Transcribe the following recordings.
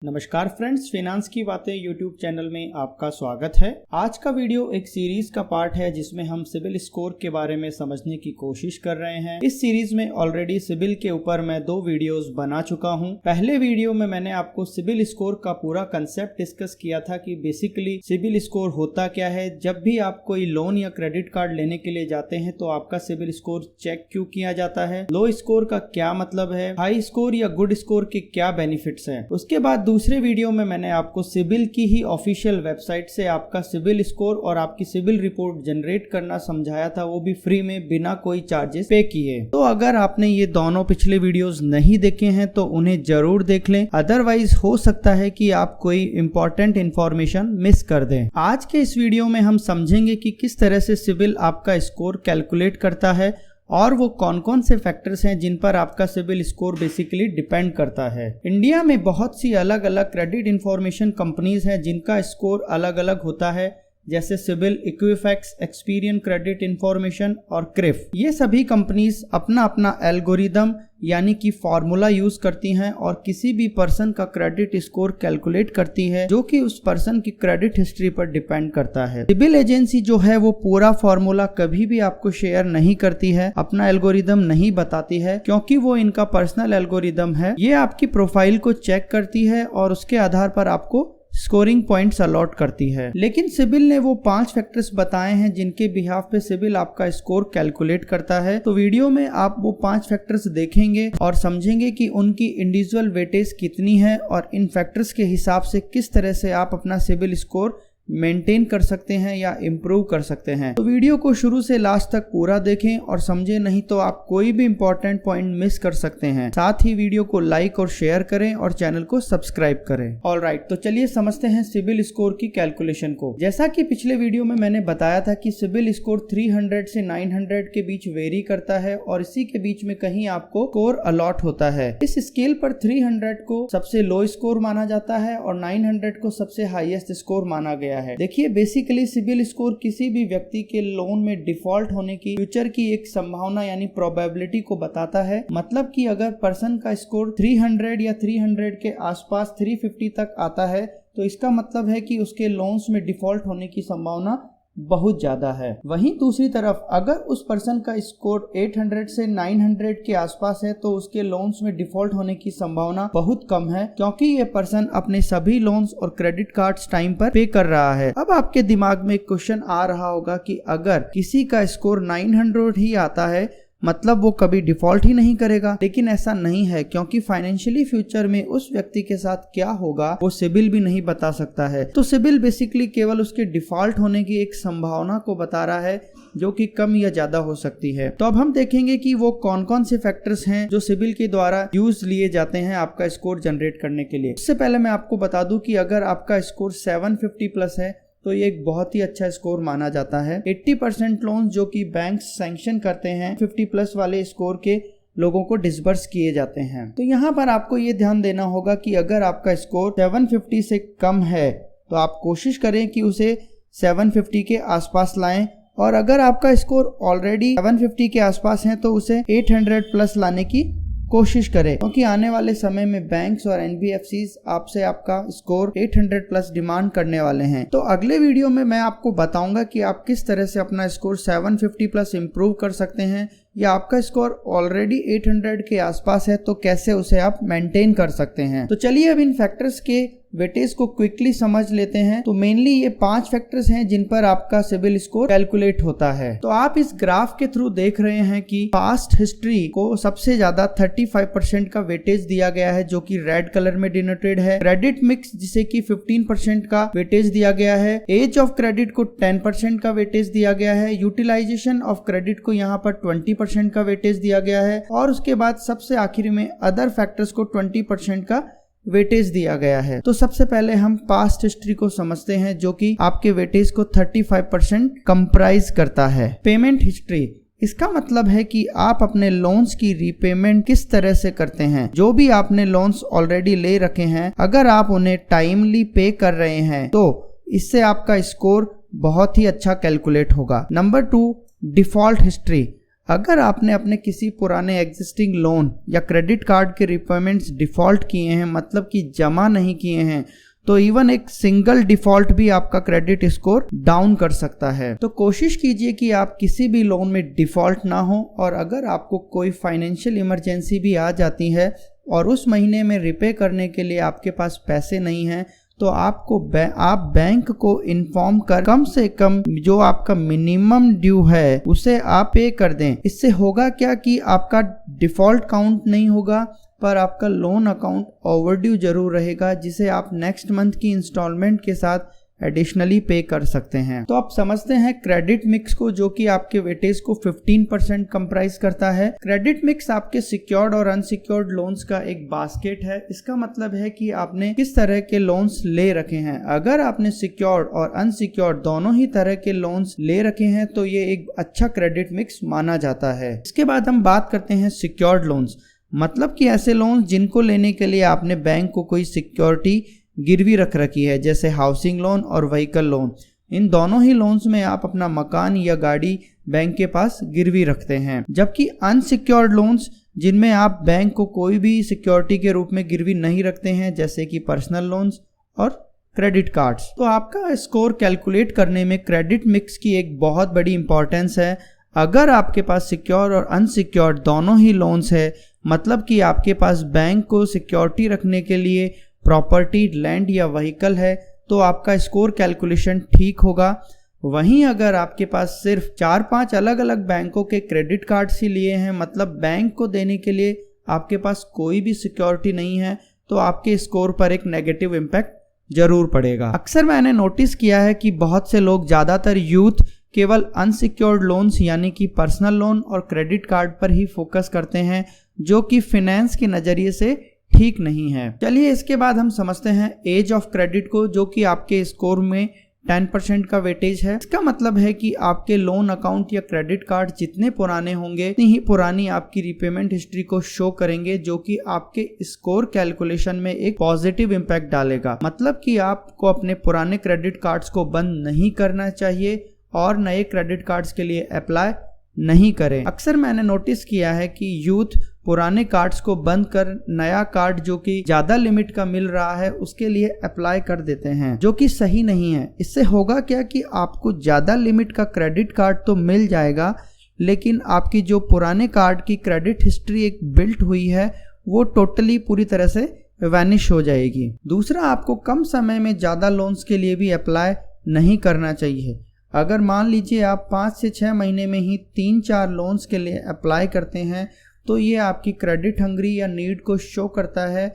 नमस्कार friends, finance की बातें यूट्यूब चैनल में आपका स्वागत है। आज का वीडियो एक सीरीज का पार्ट है जिसमें हम सिबिल स्कोर के बारे में समझने की कोशिश कर रहे हैं। इस सीरीज में ऑलरेडी सिबिल के ऊपर मैं 2 वीडियोस बना चुका हूं। पहले वीडियो में मैंने आपको सिबिल स्कोर का पूरा कंसेप्ट डिस्कस किया था कि बेसिकली सिबिल स्कोर होता क्या है। जब भी आप कोई लोन या क्रेडिट कार्ड लेने के लिए जाते हैं तो आपका सिबिल स्कोर चेक क्यों किया जाता है, लो स्कोर का क्या मतलब है, हाई स्कोर या गुड स्कोर के क्या बेनिफिट्स है। उसके बाद दूसरे वीडियो में मैंने आपको सिबिल की ही ऑफिशियल वेबसाइट से आपका सिबिल स्कोर और आपकी सिबिल रिपोर्ट जनरेट करना समझाया था, वो भी फ्री में बिना कोई चार्जेस पे किए। तो अगर आपने ये दोनों पिछले वीडियोस नहीं देखे हैं तो उन्हें जरूर देख लें, अदरवाइज हो सकता है कि आप कोई इंपॉर्टेंट इंफॉर्मेशन मिस कर दें। आज के इस वीडियो में हम समझेंगे कि किस तरह से सिबिल आपका स्कोर कैलकुलेट करता है और वो कौन कौन से फैक्टर्स हैं जिन पर आपका सिबिल स्कोर बेसिकली डिपेंड करता है। इंडिया में बहुत सी अलग अलग क्रेडिट इंफॉर्मेशन कंपनीज हैं जिनका स्कोर अलग अलग होता है, जैसे CIBIL, Equifax, Experian credit information और क्रिफ। ये सभी कंपनीज अपना अपना एल्गोरिदम यानी कि फॉर्मूला यूज करती हैं और किसी भी पर्सन का क्रेडिट स्कोर कैलकुलेट करती है जो कि उस पर्सन की क्रेडिट हिस्ट्री पर डिपेंड करता है। सिबिल एजेंसी जो है वो पूरा फॉर्मूला कभी भी आपको शेयर नहीं करती है, अपना एल्गोरिदम नहीं बताती है, क्योंकि वो इनका पर्सनल एल्गोरिदम है। ये आपकी प्रोफाइल को चेक करती है और उसके आधार पर आपको स्कोरिंग पॉइंट्स अलॉट करती है। लेकिन सिबिल ने वो 5 फैक्टर्स बताए हैं जिनके बिहाफ पे सिबिल आपका स्कोर कैलकुलेट करता है। तो वीडियो में आप वो 5 फैक्टर्स देखेंगे और समझेंगे कि उनकी इंडिविजुअल वेटेज कितनी है और इन फैक्टर्स के हिसाब से किस तरह से आप अपना सिबिल स्कोर मेंटेन कर सकते हैं या इम्प्रूव कर सकते हैं। तो वीडियो को शुरू से लास्ट तक पूरा देखें और समझें, नहीं तो आप कोई भी इंपॉर्टेंट पॉइंट मिस कर सकते हैं। साथ ही वीडियो को लाइक और शेयर करें और चैनल को सब्सक्राइब करें। ऑलराइट, तो चलिए समझते हैं सिबिल स्कोर की कैलकुलेशन को। जैसा कि पिछले वीडियो में मैंने बताया था कि सिबिल स्कोर 300 से 900 के बीच वेरी करता है और इसी के बीच में कहीं आपको स्कोर अलॉट होता है। इस स्केल पर 300 को सबसे लो स्कोर माना जाता है और 900 को सबसे हाईएस्ट स्कोर माना गया है। देखिए, बेसिकली सिबिल स्कोर किसी भी व्यक्ति के लोन में डिफॉल्ट होने की फ्यूचर की एक संभावना यानी प्रोबेबिलिटी को बताता है। मतलब कि अगर पर्सन का स्कोर 300 या 300 के आसपास 350 तक आता है तो इसका मतलब है कि उसके लोन्स में डिफॉल्ट होने की संभावना बहुत ज्यादा है। वहीं दूसरी तरफ अगर उस पर्सन का स्कोर 800 से 900 के आसपास है तो उसके लोन्स में डिफॉल्ट होने की संभावना बहुत कम है, क्योंकि ये पर्सन अपने सभी लोन्स और क्रेडिट कार्ड्स टाइम पर पे कर रहा है। अब आपके दिमाग में एक क्वेश्चन आ रहा होगा कि अगर किसी का स्कोर 900 ही आता है मतलब वो कभी डिफॉल्ट ही नहीं करेगा, लेकिन ऐसा नहीं है, क्योंकि फाइनेंशियली फ्यूचर में उस व्यक्ति के साथ क्या होगा वो सिबिल भी नहीं बता सकता है। तो सिबिल बेसिकली केवल उसके डिफॉल्ट होने की एक संभावना को बता रहा है जो कि कम या ज्यादा हो सकती है। तो अब हम देखेंगे कि वो कौन कौन से फैक्टर्स हैं जो सिबिल के द्वारा यूज लिए जाते हैं आपका स्कोर जनरेट करने के लिए। इससे पहले मैं आपको बता दूं कि अगर आपका स्कोर 750 प्लस है तो ये एक बहुत ही अच्छा स्कोर माना जाता है। 80% लोन जो कि बैंक सैंक्शन करते हैं 50 प्लस वाले स्कोर के लोगों को डिसबर्स किए जाते हैं। तो यहाँ पर आपको ये ध्यान देना होगा कि अगर आपका स्कोर 750 से कम है तो आप कोशिश करें कि उसे 750 के आसपास लाएं, और अगर आपका स्कोर ऑलरेडी 750 के आसपास है तो उसे 800 प्लस लाने की कोशिश करें, क्योंकि आने वाले समय में बैंक्स और एनबीएफसीज आपसे आपका स्कोर 800 प्लस डिमांड करने वाले हैं। तो अगले वीडियो में मैं आपको बताऊंगा कि आप किस तरह से अपना स्कोर 750 प्लस इंप्रूव कर सकते हैं, या आपका स्कोर ऑलरेडी 800 के आसपास है तो कैसे उसे आप मेंटेन कर सकते हैं। तो चलिए अब इन फैक्टर्स के वेटेज को क्विकली समझ लेते हैं। तो मेनली ये 5 फैक्टर्स हैं जिन पर आपका सिबिल स्कोर कैलकुलेट होता है। तो आप इस ग्राफ के थ्रू देख रहे हैं कि पास्ट हिस्ट्री को सबसे ज्यादा 35% का वेटेज दिया गया है जो कि रेड कलर में डिनोटेड है। क्रेडिट मिक्स जिसे कि 15% का वेटेज दिया गया है। एज ऑफ क्रेडिट को 10% का वेटेज दिया गया है। यूटिलाइजेशन ऑफ क्रेडिट को यहाँ पर 20% का वेटेज दिया गया है, और उसके बाद सबसे आखिर में अदर फैक्टर्स को 20% का वेटेज दिया गया है। तो सबसे पहले हम पास्ट हिस्ट्री को समझते हैं जो कि आपके वेटेज को 35% कंप्राइज करता है। पेमेंट हिस्ट्री, इसका मतलब है कि आप अपने लोन्स की रीपेमेंट किस तरह से करते हैं। जो भी आपने लोन्स ऑलरेडी ले रखे हैं, अगर आप उन्हें टाइमली पे कर रहे हैं तो इससे आपका स्कोर बहुत ही अच्छा कैलकुलेट होगा। Number 2, default history. अगर आपने अपने किसी पुराने एग्जिस्टिंग लोन या क्रेडिट कार्ड के रिपेमेंट्स डिफॉल्ट किए हैं, मतलब कि जमा नहीं किए हैं, तो इवन एक सिंगल डिफॉल्ट भी आपका क्रेडिट स्कोर डाउन कर सकता है। तो कोशिश कीजिए कि आप किसी भी लोन में डिफॉल्ट ना हो, और अगर आपको कोई फाइनेंशियल इमरजेंसी भी आ जाती है और उस महीने में रिपे करने के लिए आपके पास पैसे नहीं हैं, तो आप बैंक को इन्फॉर्म कर कम से कम जो आपका मिनिमम ड्यू है उसे आप पे कर दें। इससे होगा क्या कि आपका डिफॉल्ट काउंट नहीं होगा, पर आपका लोन अकाउंट ओवरड्यू जरूर रहेगा, जिसे आप नेक्स्ट मंथ की इंस्टॉलमेंट के साथ एडिशनली पे कर सकते हैं। तो आप समझते हैं क्रेडिट मिक्स को, जो कि आपके वेटेज को 15% कंप्राइज करता है। क्रेडिट मिक्स आपके सिक्योर्ड और अनसिक्योर्ड लोन्स का एक बास्केट है। इसका मतलब है कि आपने किस तरह के लोन्स ले रखे हैं। अगर आपने सिक्योर्ड और अनसिक्योर्ड दोनों ही तरह के लोन्स ले रखे हैं तो ये एक अच्छा क्रेडिट मिक्स माना जाता है। इसके बाद हम बात करते हैं सिक्योर्ड लोन्स, मतलब कि ऐसे लोन्स जिनको लेने के लिए आपने बैंक को कोई सिक्योरिटी गिरवी रख रखी है, जैसे हाउसिंग लोन और व्हीकल लोन। इन दोनों ही लोन्स में आप अपना मकान या गाड़ी बैंक के पास गिरवी रखते हैं। जबकि अनसिक्योर्ड लोन्स, जिनमें आप बैंक को कोई भी सिक्योरिटी के रूप में गिरवी नहीं रखते हैं, जैसे कि पर्सनल लोन्स और क्रेडिट कार्ड्स। तो आपका स्कोर कैलकुलेट करने में क्रेडिट मिक्स की एक बहुत बड़ी इंपॉर्टेंस है। अगर आपके पास सिक्योर और अनसिक्योर्ड दोनों ही लोन्स है, मतलब कि आपके पास बैंक को सिक्योरिटी रखने के लिए प्रॉपर्टी, लैंड या व्हीकल है, तो आपका स्कोर कैलकुलेशन ठीक होगा। वहीं अगर आपके पास सिर्फ 4-5 अलग अलग बैंकों के क्रेडिट कार्ड्स ही लिए हैं, मतलब बैंक को देने के लिए आपके पास कोई भी सिक्योरिटी नहीं है, तो आपके स्कोर पर एक नेगेटिव इम्पैक्ट जरूर पड़ेगा। अक्सर मैंने नोटिस किया है कि बहुत से लोग, ज़्यादातर यूथ, केवल अनसिक्योर्ड लोन्स यानी कि पर्सनल लोन और क्रेडिट कार्ड पर ही फोकस करते हैं, जो कि फाइनेंस के नज़रिए से ठीक नहीं है। चलिए इसके बाद हम समझते हैं एज ऑफ क्रेडिट को, जो कि आपके स्कोर में 10% का वेटेज है। इसका मतलब है कि आपके लोन अकाउंट या क्रेडिट कार्ड जितने पुराने होंगे उतनी ही पुरानी आपकी रिपेमेंट हिस्ट्री को शो करेंगे, जो कि आपके स्कोर कैलकुलेशन में एक पॉजिटिव इम्पैक्ट डालेगा। मतलब कि आपको अपने पुराने क्रेडिट कार्ड्स को बंद नहीं करना चाहिए और नए क्रेडिट कार्ड्स के लिए अप्लाई नहीं करें। अक्सर मैंने नोटिस किया है कि यूथ पुराने कार्ड्स को बंद कर नया कार्ड जो कि ज्यादा लिमिट का मिल रहा है उसके लिए अप्लाई कर देते हैं, जो कि सही नहीं है। इससे होगा क्या कि आपको ज्यादा लिमिट का क्रेडिट कार्ड तो मिल जाएगा, लेकिन आपकी जो पुराने कार्ड की क्रेडिट हिस्ट्री एक बिल्ट हुई है वो टोटली पूरी तरह से वैनिश हो जाएगी। दूसरा, आपको कम समय में ज्यादा लोन्स के लिए भी अप्लाई नहीं करना चाहिए। अगर मान लीजिए आप 5 से 6 महीने में ही 3-4 लोन्स के लिए अप्लाई करते हैं, तो ये आपकी क्रेडिट हंग्री या नीड को शो करता है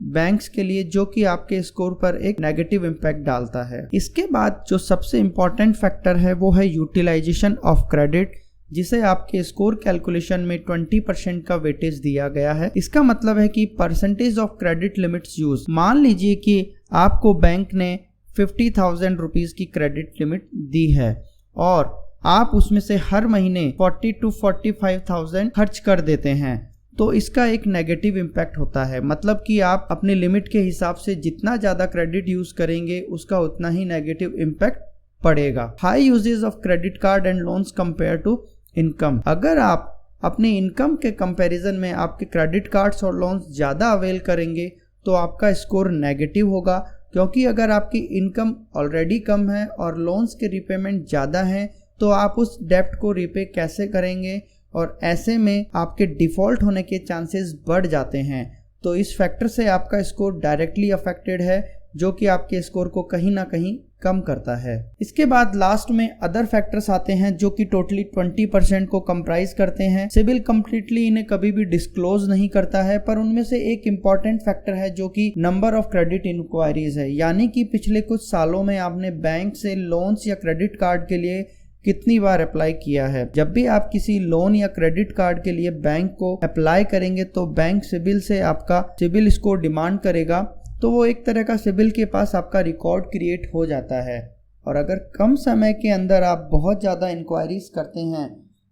बैंक्स के लिए, जो कि आपके स्कोर पर एक नेगेटिव इम्पैक्ट डालता है। इसके बाद जो सबसे इम्पॉर्टेंट फैक्टर है वो है यूटिलाइजेशन ऑफ क्रेडिट, जिसे आपके स्कोर कैलकुलेशन में 20% का वेटेज दिया गया है। इसका मतलब है कि percentage of credit limits use. मान लीजिए कि आपको बैंक ने 50,000 रुपीज की क्रेडिट लिमिट दी है और आप उसमें से हर महीने 40 to 45,000 खर्च कर देते हैं, तो इसका एक नेगेटिव इम्पैक्ट होता है। मतलब कि आप अपने लिमिट के हिसाब से जितना ज़्यादा क्रेडिट यूज करेंगे उसका उतना ही नेगेटिव इम्पैक्ट पड़ेगा। High usages of credit card and loans compare to income. अगर आप अपने इनकम के कंपैरिजन में आपके क्रेडिट कार्ड्स और लोन्स ज़्यादा अवेल करेंगे तो आपका स्कोर नेगेटिव होगा, क्योंकि अगर आपकी इनकम ऑलरेडी कम है और लोन्स के रिपेमेंट ज़्यादा हैं तो आप उस डेप्ट को रिपे कैसे करेंगे, और ऐसे में आपके डिफ़ॉल्ट होने के चांसेस बढ़ जाते हैं। तो इस फैक्टर से आपका स्कोर डायरेक्टली अफेक्टेड है, जो कि आपके स्कोर को कहीं ना कहीं कम करता है। इसके बाद लास्ट में अदर फैक्टर्स आते हैं, जो कि टोटली 20% को कंप्राइज करते हैं। सिबिल कंप्लीटली इन्हें कभी भी डिस्क्लोज नहीं करता है, पर उनमें से एक इम्पॉर्टेंट फैक्टर है जो कि नंबर ऑफ क्रेडिट इंक्वायरीज है, यानी कि पिछले कुछ सालों में आपने बैंक से लोन्स या क्रेडिट कार्ड के लिए कितनी बार अप्लाई किया है। जब भी आप किसी लोन या क्रेडिट कार्ड के लिए बैंक को अप्लाई करेंगे तो बैंक सिबिल से आपका सिबिल स्कोर डिमांड करेगा, तो वो एक तरह का सिबिल के पास आपका रिकॉर्ड क्रिएट हो जाता है। और अगर कम समय के अंदर आप बहुत ज़्यादा इंक्वायरीज करते हैं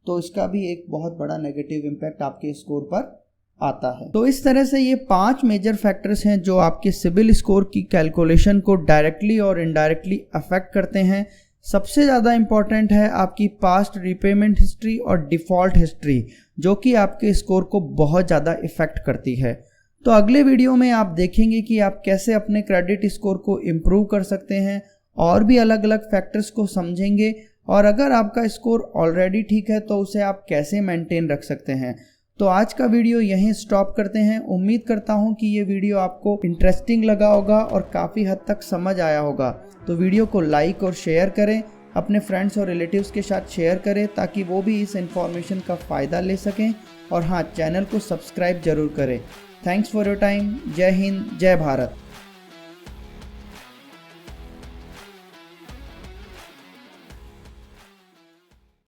तो इसका भी एक बहुत बड़ा नेगेटिव इम्पैक्ट आपके स्कोर पर आता है। तो इस तरह से ये 5 मेजर फैक्टर्स हैं जो आपके सिबिल स्कोर की कैलकुलेशन को डायरेक्टली और इनडायरेक्टली अफेक्ट करते हैं। सबसे ज़्यादा इम्पॉर्टेंट है आपकी पास्ट रीपेमेंट हिस्ट्री और डिफ़ॉल्ट हिस्ट्री, जो कि आपके स्कोर को बहुत ज़्यादा इफ़ेक्ट करती है। तो अगले वीडियो में आप देखेंगे कि आप कैसे अपने क्रेडिट स्कोर को इम्प्रूव कर सकते हैं और भी अलग अलग फैक्टर्स को समझेंगे, और अगर आपका स्कोर ऑलरेडी ठीक है तो उसे आप कैसे मेंटेन रख सकते हैं। तो आज का वीडियो यहीं स्टॉप करते हैं। उम्मीद करता हूं कि ये वीडियो आपको इंटरेस्टिंग लगा होगा और काफ़ी हद तक समझ आया होगा। तो वीडियो को लाइक और शेयर करें, अपने फ्रेंड्स और रिलेटिव्स के साथ शेयर करें ताकि वो भी इस इन्फॉर्मेशन का फ़ायदा ले सकें। और हाँ, चैनल को सब्सक्राइब ज़रूर करें। Thanks for your time. जय हिंद, जय भारत।